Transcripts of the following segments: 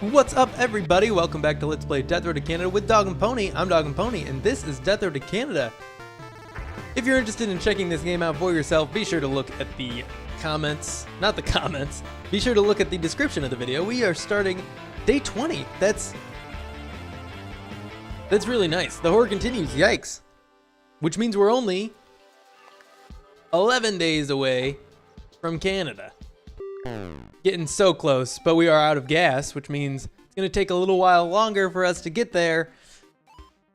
What's up, everybody? Welcome back to Let's Play Death Road to Canada with DogAndPony. I'm DogAndPony, and this is Death Road to Canada. If you're interested in checking this game out for yourself, be sure to look at the comments. Not the comments. Be sure to look at the description of the video. We are starting day 20. That's really nice. The horror continues. Yikes. Which means we're only 11 days away from Canada. Getting so close, but we are out of gas, which means it's going to take a little while longer for us to get there.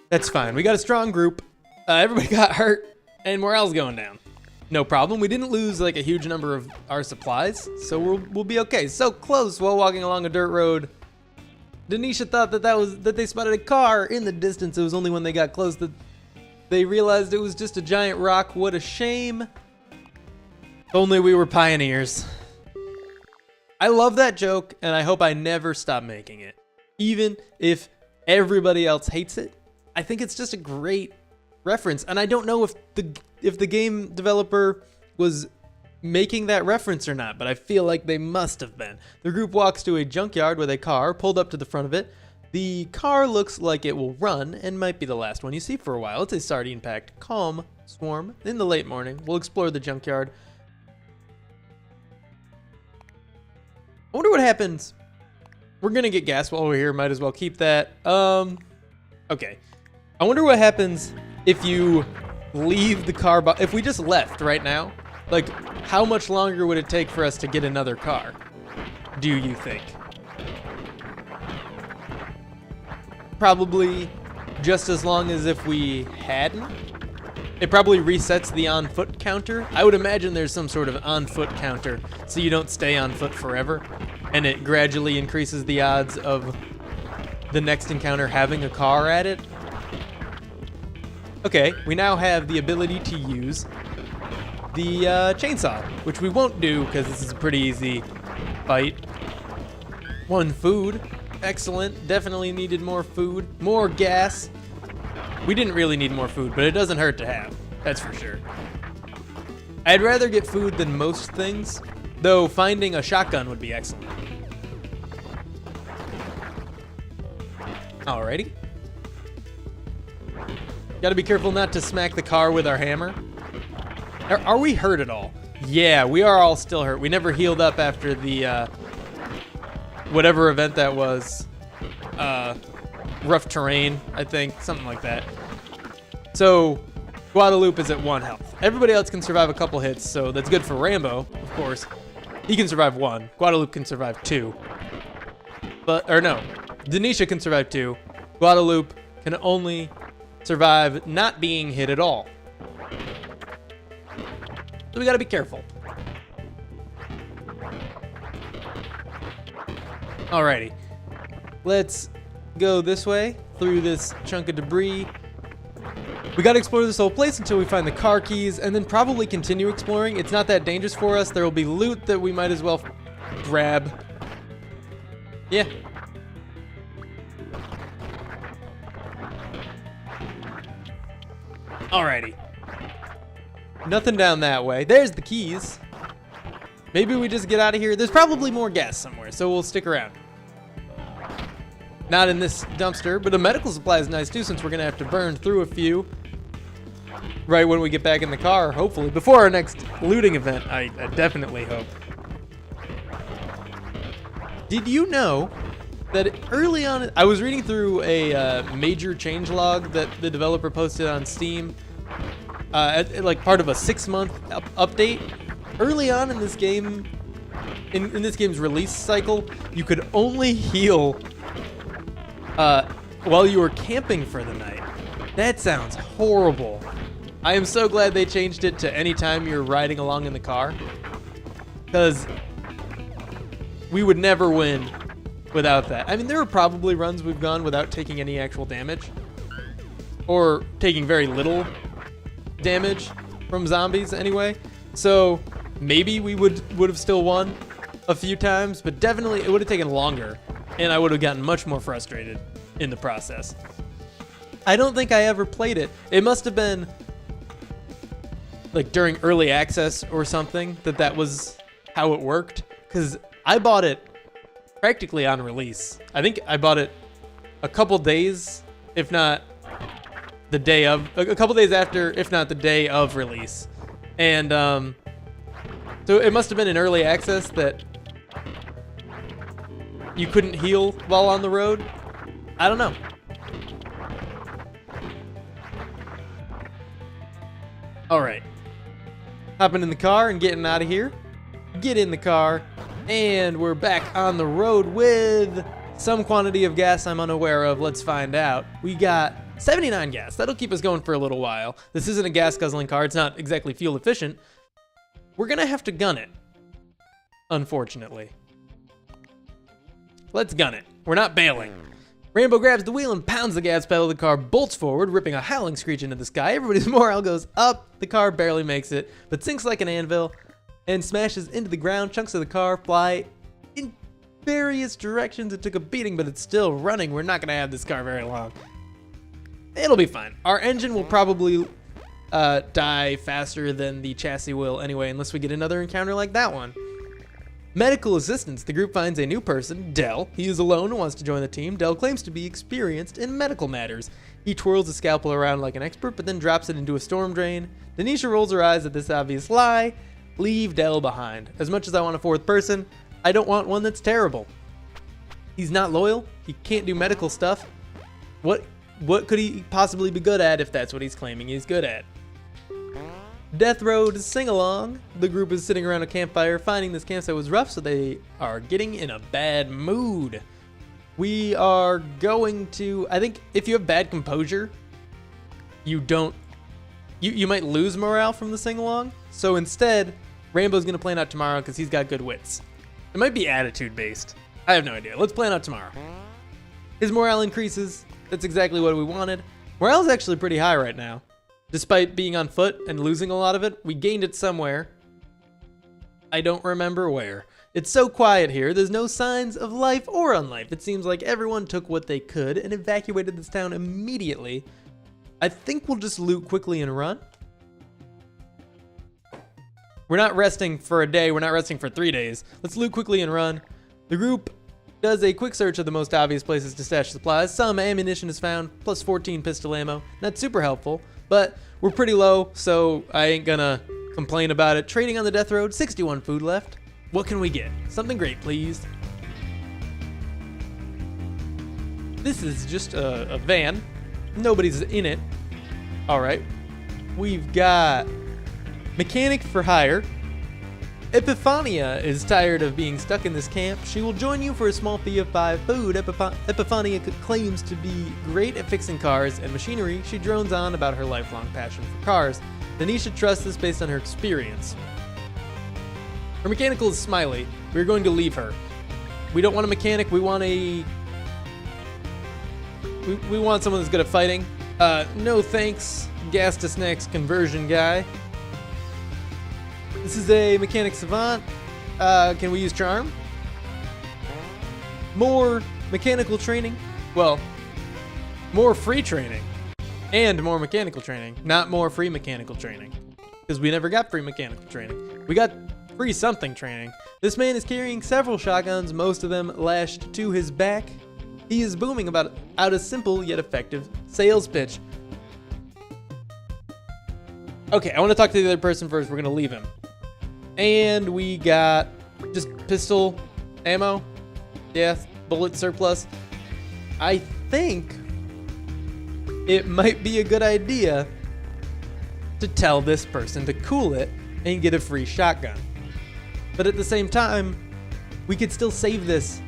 That's fine. We got a strong group. Everybody got hurt, and morale's going down. No problem. We didn't lose like a huge number of our supplies, so we'll be okay. So close while walking along a dirt road. Denisha thought that they spotted a car in the distance. It was only when they got close that they realized it was just a giant rock. What a shame. If only we were pioneers. I love that joke, and I hope I never stop making it. Even if everybody else hates it, I think it's just a great reference. And I don't know if the game developer was making that reference or not, but I feel like they must have been. The group walks to a junkyard with a car pulled up to the front of it. The car looks like it will run and might be the last one you see for a while. It's a sardine-packed calm swarm in the late morning. We'll explore the junkyard. I wonder what happens. We're gonna get gas while we're here. Might as well keep that. Okay. I wonder what happens if you leave the car. If we just left right now, like, how much longer would it take for us to get another car? Do you think? Probably just as long as if we hadn't. It probably resets the on-foot counter. I would imagine there's some sort of on-foot counter so you don't stay on foot forever, and it gradually increases the odds of the next encounter having a car at it. Okay, we now have the ability to use the chainsaw, which we won't do because this is a pretty easy fight. One food. Excellent. Definitely needed more food. More gas. We didn't really need more food, but it doesn't hurt to have. That's for sure. I'd rather get food than most things, though finding a shotgun would be excellent. Alrighty. Gotta be careful not to smack the car with our hammer. Are we hurt at all? Yeah, we are all still hurt. We never healed up after the, whatever event that was. Rough terrain, I think, something like that. So Guadalupe is at 1 health. Everybody else can survive a couple hits, so that's good for Rambo, of course. He can survive 1. Guadalupe can survive 2. Denisha can survive 2. Guadalupe can only survive not being hit at all. So we gotta be careful. Alrighty. Let's go this way through this chunk of debris. We gotta explore this whole place until we find the car keys, and then probably continue exploring. It's not that dangerous for us. There will be loot that we might as well grab. Yeah. Alrighty. Nothing down that way. There's the keys. Maybe we just get out of here. There's probably more gas somewhere, so we'll stick around. Not in this dumpster, but the medical supply is nice too, since we're gonna have to burn through a few right when we get back in the car, hopefully. Before our next looting event, I definitely hope. Did you know that early on, I was reading through a major changelog that the developer posted on Steam, like part of a 6-month update. Early on in this game, in this game's release cycle, you could only heal while you were camping for the night. That sounds horrible. I am so glad they changed it to any time you're riding along in the car, because we would never win without that. I mean, there are probably runs we've gone without taking any actual damage, or taking very little damage from zombies anyway. So maybe we would have still won a few times, but definitely it would have taken longer, and I would have gotten much more frustrated in the process. I don't think I ever played it. It must have been like during early access or something that was how it worked, because I bought it practically on release. I think I bought it a couple days, if not the day of, a couple days after, if not the day of release. And so it must have been an early access that you couldn't heal while on the road. I don't know. All right. Hopping in the car and getting out of here. Get in the car, and we're back on the road with some quantity of gas I'm unaware of. Let's find out. We got 79 gas. That'll keep us going for a little while. This isn't a gas guzzling car. It's not exactly fuel efficient. We're gonna have to gun it, unfortunately. Let's gun it. We're not bailing. Rainbow grabs the wheel and pounds the gas pedal. The car bolts forward, ripping a howling screech into the sky. Everybody's morale goes up. The car barely makes it, but sinks like an anvil and smashes into the ground. Chunks of the car fly in various directions. It took a beating, but it's still running. We're not gonna have this car very long. It'll be fine. Our engine will probably die faster than the chassis will anyway, unless we get another encounter like that one. Medical assistance. The group finds a new person, Dell. He is alone and wants to join the team. Dell claims to be experienced in medical matters. He twirls the scalpel around like an expert, but then drops it into a storm drain. Denisha rolls her eyes at this obvious lie. Leave Dell behind. As much as I want a fourth person, I don't want one that's terrible. He's not loyal. He can't do medical stuff. What could he possibly be good at if that's what he's claiming he's good at? Death Road sing-along. The group is sitting around a campfire. Finding this campsite was rough, so they are getting in a bad mood. We are going to, I think if you have bad composure, you might lose morale from the sing-along. So instead, Rainbow's gonna plan out tomorrow because he's got good wits. It might be attitude-based. I have no idea. Let's plan out tomorrow. His morale increases. That's exactly what we wanted. Morale is actually pretty high right now. Despite being on foot and losing a lot of it, we gained it somewhere. I don't remember where. It's so quiet here, there's no signs of life or unlife. It seems like everyone took what they could and evacuated this town immediately. I think we'll just loot quickly and run. We're not resting for a day, we're not resting for 3 days. Let's loot quickly and run. The group does a quick search of the most obvious places to stash supplies. Some ammunition is found, plus 14 pistol ammo. Not super helpful, but we're pretty low, so I ain't gonna complain about it. Trading on the Death Road, 61 food left. What can we get? Something great, please. This is just a van. Nobody's in it. All right. We've got mechanic for hire. Epiphania is tired of being stuck in this camp. She will join you for a small fee of 5 food. Epiphania claims to be great at fixing cars and machinery. She drones on about her lifelong passion for cars. Denisha trusts this based on her experience. Her mechanical is Smiley. We're going to leave her. We don't want a mechanic. We want we want someone that's good at fighting. No thanks, gas to snacks conversion guy. This is a mechanic savant. Can we use charm? More mechanical training. Well, more free training and more mechanical training, not more free mechanical training, because we never got free mechanical training. We got free something training. This man is carrying several shotguns, most of them lashed to his back. He is booming out a simple yet effective sales pitch. Okay, I want to talk to the other person first. We're gonna leave him. And we got just pistol ammo. Yeah, bullet surplus. I think it might be a good idea to tell this person to cool it and get a free shotgun. But at the same time, we could still save this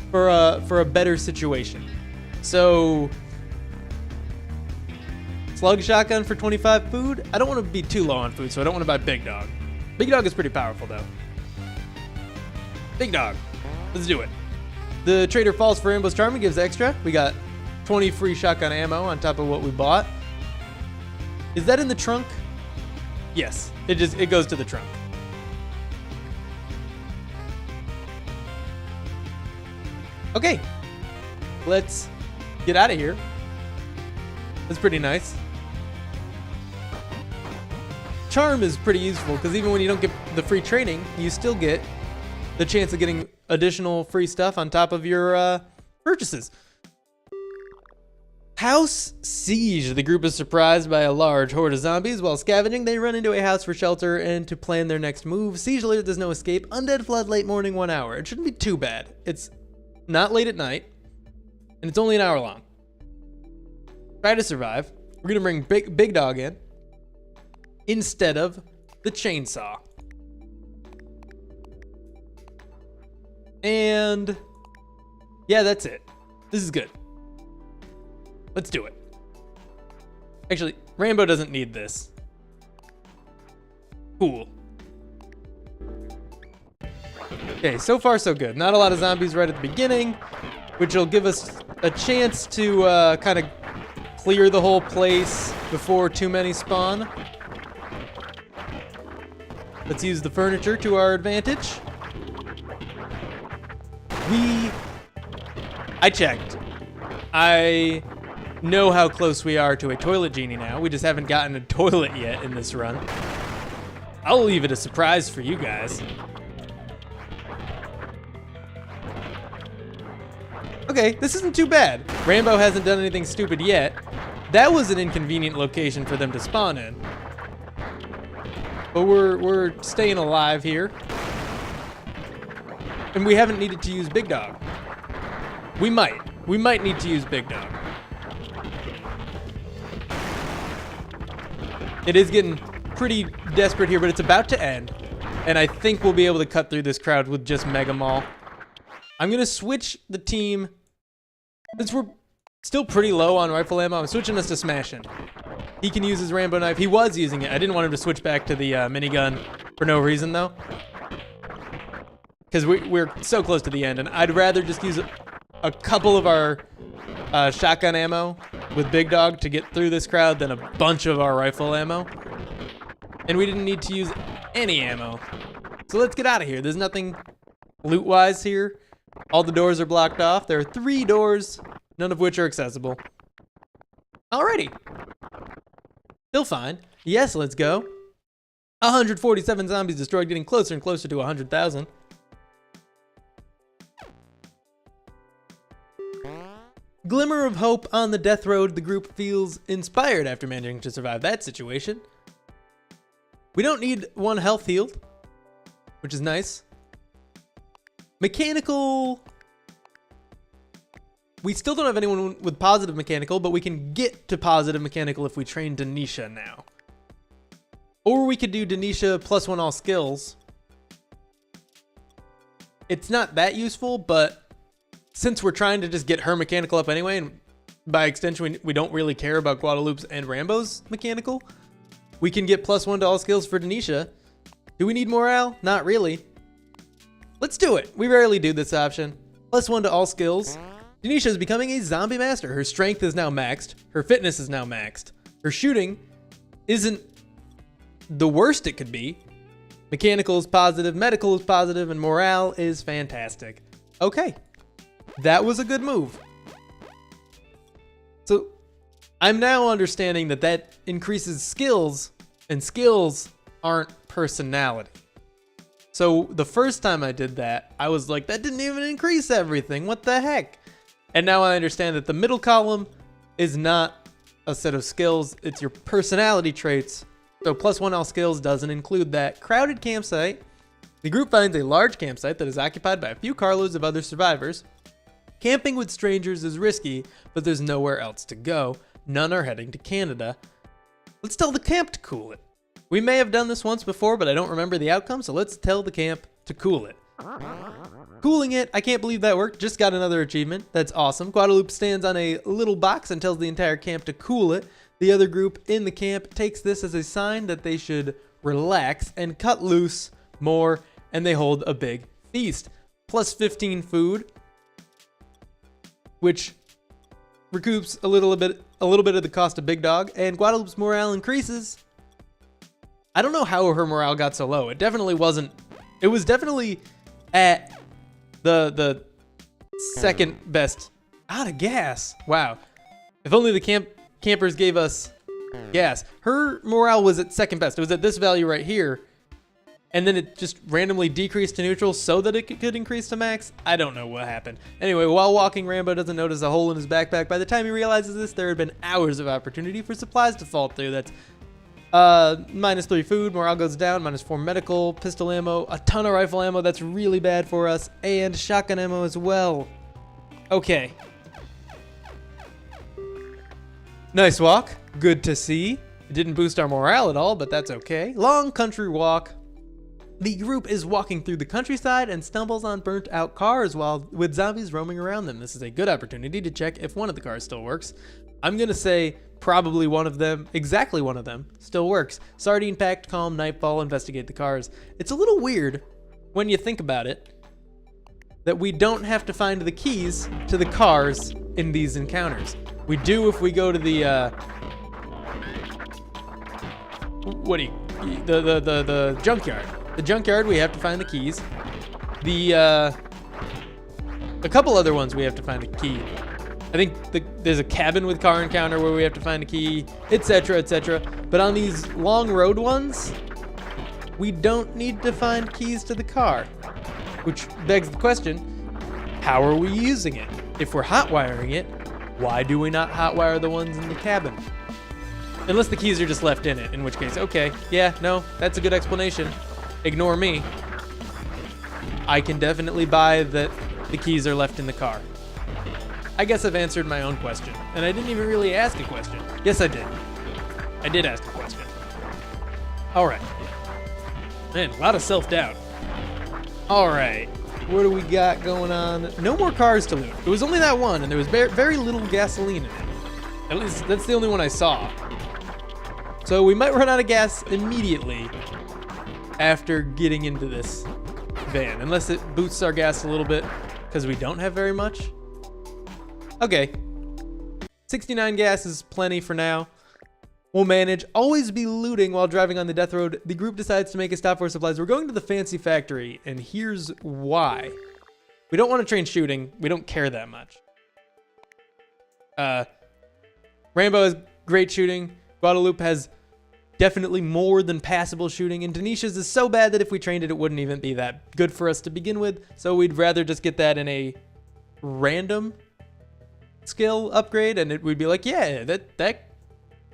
for a better situation. So, slug shotgun for 25 food. I don't want to be too low on food, so I don't want to buy Big Dog. Big Dog is pretty powerful, though. Big Dog. Let's do it. The trader falls for Rainbow's Charm and gives extra. We got 20 free shotgun ammo on top of what we bought. Is that in the trunk? Yes. It goes to the trunk. Okay. Let's get out of here. That's pretty nice. Charm is pretty useful because even when you don't get the free training, you still get the chance of getting additional free stuff on top of your purchases. House Siege. The group is surprised by a large horde of zombies. While scavenging, they run into a house for shelter and to plan their next move. Siege alert, there's no escape. Undead Flood, late morning, 1 hour. It shouldn't be too bad. It's not late at night, and it's only an hour long. Try to survive. We're gonna bring Big Dog in instead of the chainsaw. And yeah, that's it. This is good. Let's do it. Actually, Rambo doesn't need this. Cool. Okay, so far so good. Not a lot of zombies right at the beginning, which will give us a chance to kind of clear the whole place before too many spawn. Let's use the furniture to our advantage. I checked. I know how close we are to a toilet genie now. We just haven't gotten a toilet yet in this run. I'll leave it a surprise for you guys. Okay, this isn't too bad. Rambo hasn't done anything stupid yet. That was an inconvenient location for them to spawn in. But we're staying alive here. And we haven't needed to use Big Dog. We might need to use Big Dog. It is getting pretty desperate here, but it's about to end. And I think we'll be able to cut through this crowd with just Mega Mall. I'm gonna switch the team. Since we're still pretty low on rifle ammo, I'm switching us to Smashin'. He can use his Rambo knife. He was using it. I didn't want him to switch back to the minigun for no reason though. Because we're so close to the end, and I'd rather just use a couple of our shotgun ammo with Big Dog to get through this crowd than a bunch of our rifle ammo. And we didn't need to use any ammo. So let's get out of here. There's nothing loot-wise here. All the doors are blocked off. There are 3 doors, none of which are accessible. Alrighty. Still fine. Yes, let's go. 147 zombies destroyed, getting closer and closer to 100,000. Glimmer of hope on the death road. The group feels inspired after managing to survive that situation. We don't need 1 health healed, which is nice. Mechanical. We still don't have anyone with positive mechanical, but we can get to positive mechanical if we train Denisha now. Or we could do Denisha +1 all skills. It's not that useful, but since we're trying to just get her mechanical up anyway, and by extension, we don't really care about Guadalupe's and Rambo's mechanical, we can get +1 to all skills for Denisha. Do we need morale? Not really. Let's do it. We rarely do this option. +1 to all skills. Denisha is becoming a zombie master. Her strength is now maxed. Her fitness is now maxed. Her shooting isn't the worst it could be. Mechanical is positive, medical is positive, and morale is fantastic. Okay. That was a good move. So I'm now understanding that that increases skills, and skills aren't personality. So the first time I did that, I was like, that didn't even increase everything. What the heck? And now I understand that the middle column is not a set of skills. It's your personality traits. So +1 all skills doesn't include that. Crowded campsite. The group finds a large campsite that is occupied by a few carloads of other survivors. Camping with strangers is risky, but there's nowhere else to go. None are heading to Canada. Let's tell the camp to cool it. We may have done this once before, but I don't remember the outcome, so let's tell the camp to cool it. Cooling it, I can't believe that worked. Just got another achievement. That's awesome. Guadalupe stands on a little box and tells the entire camp to cool it. The other group in the camp takes this as a sign that they should relax and cut loose more, and they hold a big feast. +15 food, which recoups a little bit of the cost of Big Dog, and Guadalupe's morale increases. I don't know how her morale got so low. It definitely wasn't. It was definitely at the second best. Out of gas. Wow. If only the campers gave us gas. Her morale was at second best. It was at this value right here. and then it just randomly decreased to neutral so that it could increase to max. I don't know what happened. Anyway, while walking, Rambo doesn't notice a hole in his backpack. By the time he realizes this, there had been hours of opportunity for supplies to fall through. That's -3 food, morale goes down, -4 medical, pistol ammo, a ton of rifle ammo, that's really bad for us, and shotgun ammo as well. Okay. Nice walk, good to see. It didn't boost our morale at all, but that's okay. Long country walk. The group is walking through the countryside and stumbles on burnt out cars with zombies roaming around them. This is a good opportunity to check if one of the cars still works. I'm gonna say probably one of them, exactly one of them, still works. Sardine packed, calm, nightfall, investigate the cars. It's a little weird when you think about it that we don't have to find the keys to the cars in these encounters. We do if we go to the the junkyard. The junkyard, we have to find the keys. A couple other ones we have to find a key. I think there's a cabin with car encounter where we have to find a key, etc., etc. But on these long road ones, we don't need to find keys to the car, which begs the question, how are we using it? If we're hotwiring it, why do we not hotwire the ones in the cabin? Unless the keys are just left in it, in which case, okay, yeah, no, that's a good explanation. Ignore me. I can definitely buy that the keys are left in the car. I guess I've answered my own question, and I didn't even really ask a question. Yes, I did. I did ask a question. All right. Man, a lot of self-doubt. All right. What do we got going on? No more cars to loot. It was only that one, and there was very little gasoline in it. At least that's the only one I saw. So we might run out of gas immediately after getting into this van, unless it boosts our gas a little bit because we don't have very much. Okay, 69 gas is plenty for now. We'll manage. Always be looting while driving on the death road. The group decides to make a stop for supplies. We're going to the fancy factory, and here's why. We don't want to train shooting. We don't care that much. Rambo has great shooting. Guadalupe has definitely more than passable shooting, and Denisha's is so bad that if we trained it, it wouldn't even be that good for us to begin with, so we'd rather just get that in a random skill upgrade, and we'd be like, yeah, that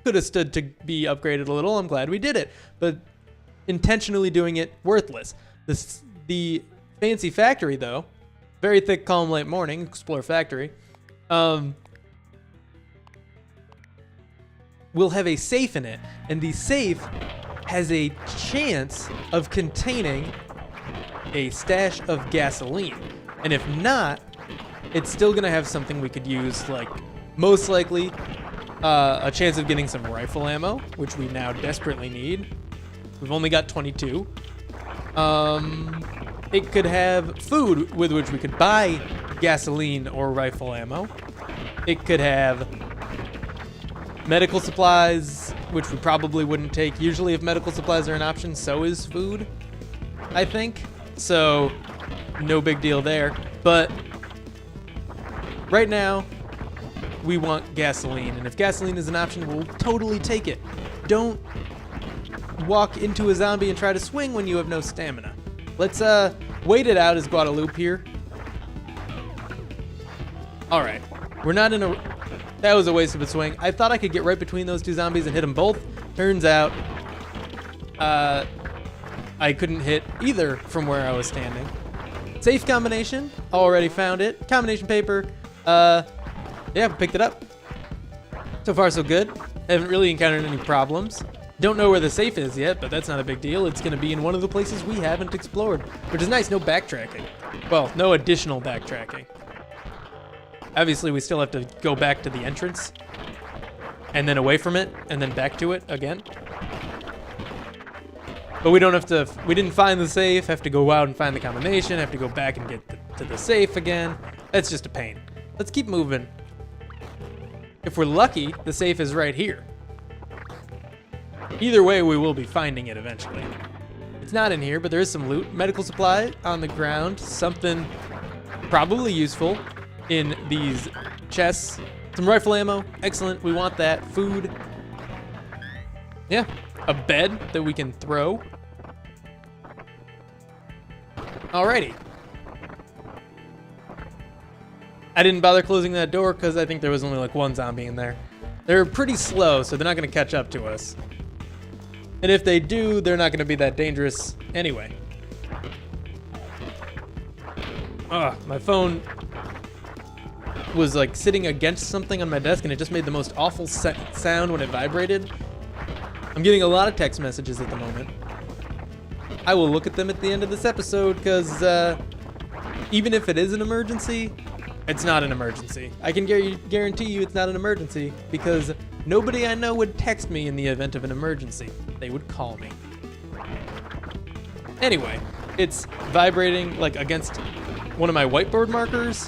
could have stood to be upgraded a little, I'm glad we did it, but intentionally doing it, worthless. The fancy factory, though, very thick, calm, light morning, explore factory, will have a safe in it, and the safe has a chance of containing a stash of gasoline. And if not, it's still gonna have something we could use, like most likely a chance of getting some rifle ammo, which we now desperately need. We've only got 22. It could have food with which we could buy gasoline or rifle ammo. It could have medical supplies, which we probably wouldn't take. Usually if medical supplies are an option, so is food, I think. So no big deal there. But right now, we want gasoline. And if gasoline is an option, we'll totally take it. Don't walk into a zombie and try to swing when you have no stamina. Let's wait it out as Guadalupe here. All right, we're not in a... That was a waste of a swing. I thought I could get right between those two zombies and hit them both. Turns out, I couldn't hit either from where I was standing. Safe combination, already found it. Combination paper, yeah, picked it up. So far, so good. Haven't really encountered any problems. Don't know where the safe is yet, but that's not a big deal. It's gonna be in one of the places we haven't explored, which is nice, no backtracking. Well, no additional backtracking. Obviously, we still have to go back to the entrance and then away from it and then back to it again. But we don't have to, we didn't find the safe, have to go out and find the combination, have to go back and get to the safe again. That's just a pain. Let's keep moving. If we're lucky, the safe is right here. Either way, we will be finding it eventually. It's not in here, but there is some loot. Medical supply on the ground, something probably useful in these chests. Some rifle ammo, excellent, we want that. Food, yeah, a bed that we can throw. Alrighty. I didn't bother closing that door because I think there was only like one zombie in there. They're pretty slow, so they're not going to catch up to us. And if they do, they're not going to be that dangerous anyway. Ugh, my phone was like sitting against something on my desk and it just made the most awful sound when it vibrated. I'm getting a lot of text messages at the moment. I will look at them at the end of this episode because even if it is an emergency, it's not an emergency. I can guarantee you it's not an emergency because nobody I know would text me in the event of an emergency. They would call me. Anyway, it's vibrating like against one of my whiteboard markers,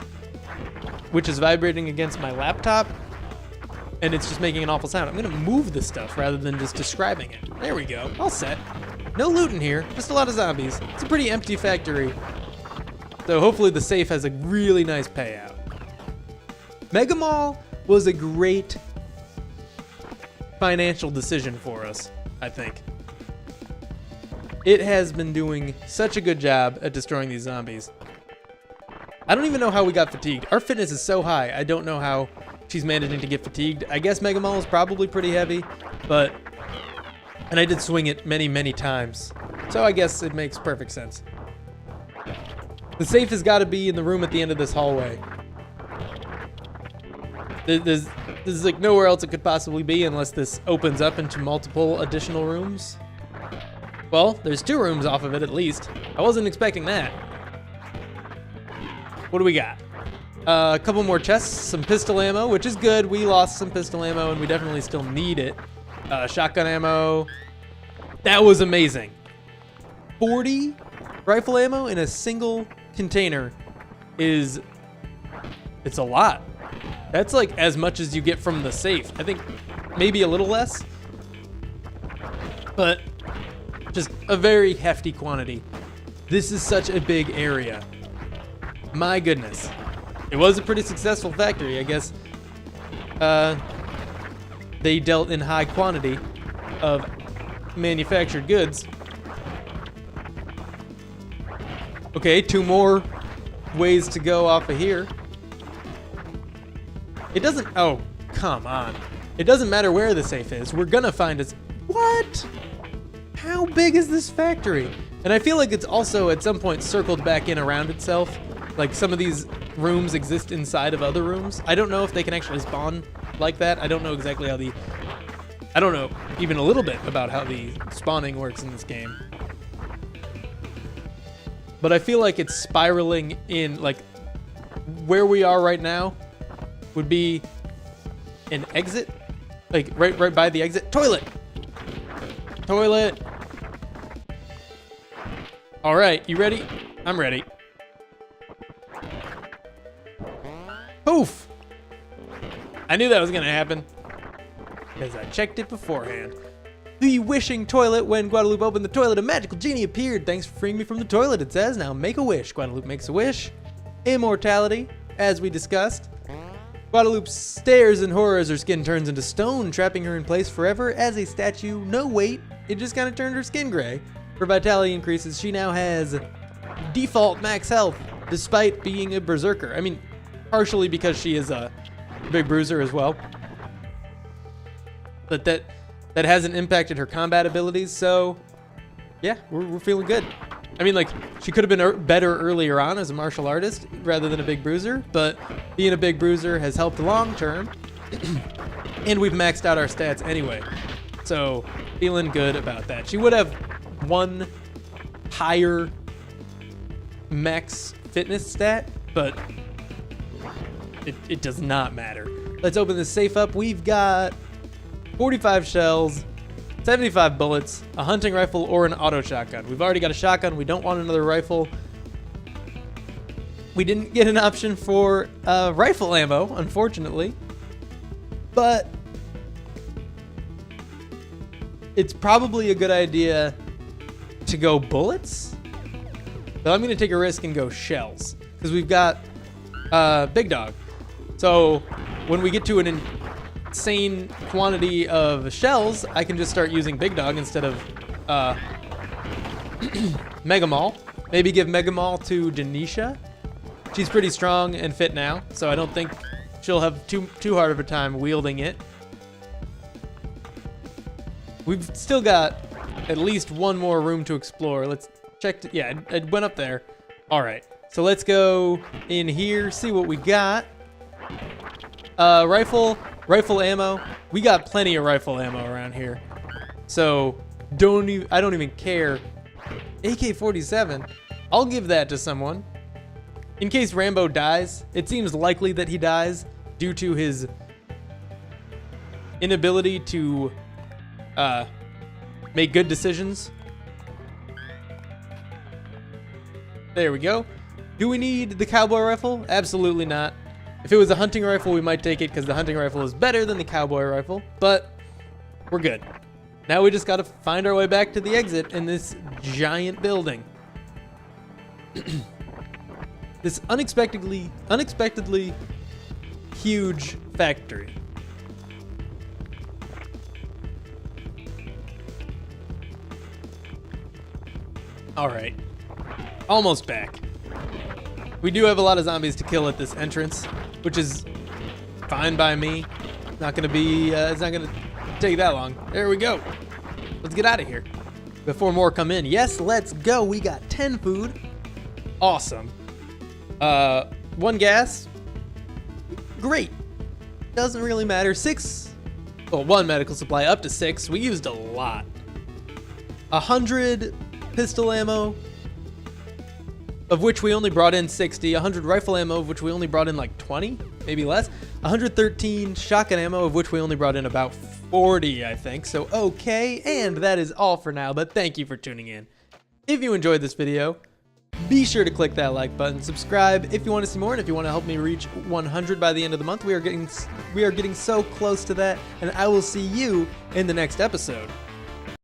which is vibrating against my laptop, and it's just making an awful sound. I'm gonna move this stuff rather than just describing it. There we go, all set. No loot in here, just a lot of zombies. It's a pretty empty factory. So hopefully the safe has a really nice payout. Mega Mall was a great financial decision for us, I think. It has been doing such a good job at destroying these zombies. I don't even know how we got fatigued. Our fitness is so high, I don't know how she's managing to get fatigued. I guess Mega Mall is probably pretty heavy, and I did swing it many, many times. So I guess it makes perfect sense. The safe has got to be in the room at the end of this hallway. There's like nowhere else it could possibly be unless this opens up into multiple additional rooms. Well, there's 2 rooms off of it at least. I wasn't expecting that. What do we got? A couple more chests, some pistol ammo, which is good. We lost some pistol ammo and we definitely still need it. Shotgun ammo. That was amazing. 40 rifle ammo in a single container it's a lot. That's like as much as you get from the safe. I think maybe a little less, but just a very hefty quantity. This is such a big area. My goodness. It was a pretty successful factory, I guess. They dealt in high quantity of manufactured goods. Okay, 2 more ways to go off of here. It doesn't, oh, come on. It doesn't matter where the safe is. We're gonna find it. What? How big is this factory? And I feel like it's also at some point circled back in around itself. Like some of these rooms exist inside of other rooms. I don't know if they can actually spawn like that. I don't know exactly how I don't know even a little bit about how the spawning works in this game. But I feel like it's spiraling in, like where we are right now would be an exit, like right by the exit. Toilet. All right, you ready? I'm ready. Poof! I knew that was gonna happen because I checked it beforehand. The wishing toilet. When Guadalupe opened the toilet, a magical genie appeared. Thanks for freeing me from the toilet, it says. Now make a wish. Guadalupe makes a wish. Immortality, as we discussed. Guadalupe stares in horror as her skin turns into stone, trapping her in place forever as a statue. No, wait, it just kind of turned her skin gray. Her vitality increases. She now has default max health, despite being a berserker. I mean, partially because she is a big bruiser as well. But that hasn't impacted her combat abilities, so yeah, we're feeling good. I mean, like, she could have been better earlier on as a martial artist rather than a big bruiser, but being a big bruiser has helped long term, and we've maxed out our stats anyway, so feeling good about that. She would have 1 higher max fitness stat, but it does not matter. Let's open this safe up. We've got 45 shells, 75 bullets, a hunting rifle, or an auto shotgun. We've already got a shotgun. We don't want another rifle. We didn't get an option for rifle ammo, unfortunately. But it's probably a good idea to go bullets. So I'm going to take a risk and go shells, because we've got Big Dog. So when we get to an insane quantity of shells, I can just start using Big Dog instead of Mega Mall. Maybe give Mega Mall to Denisha. She's pretty strong and fit now, so I don't think she'll have too hard of a time wielding it. We've still got at least one more room to explore. Let's check. Yeah, it went up there. All right, so let's go in here, see what we got. Rifle ammo. We got plenty of rifle ammo around here, so I don't even care. AK-47. I'll give that to someone. In case Rambo dies, it seems likely that he dies due to his inability to make good decisions. There we go. Do we need the cowboy rifle? Absolutely not. If it was a hunting rifle, we might take it because the hunting rifle is better than the cowboy rifle, but we're good. Now we just gotta find our way back to the exit in this giant building. This unexpectedly huge factory. All right, almost back. We do have a lot of zombies to kill at this entrance, which is fine by me. Not gonna be, it's not gonna take that long. There we go. Let's get out of here before more come in. Yes, let's go. We got 10 food. Awesome. 1 gas. Great. Doesn't really matter. 1 medical supply up to 6. We used a lot. 100 pistol ammo, of which we only brought in 60. 100 rifle ammo, of which we only brought in like 20, maybe less. 113 shotgun ammo, of which we only brought in about 40, I think. So, okay, and that is all for now, but thank you for tuning in. If you enjoyed this video, be sure to click that like button, subscribe if you want to see more, and if you want to help me reach 100 by the end of the month. We are getting so close to that, and I will see you in the next episode.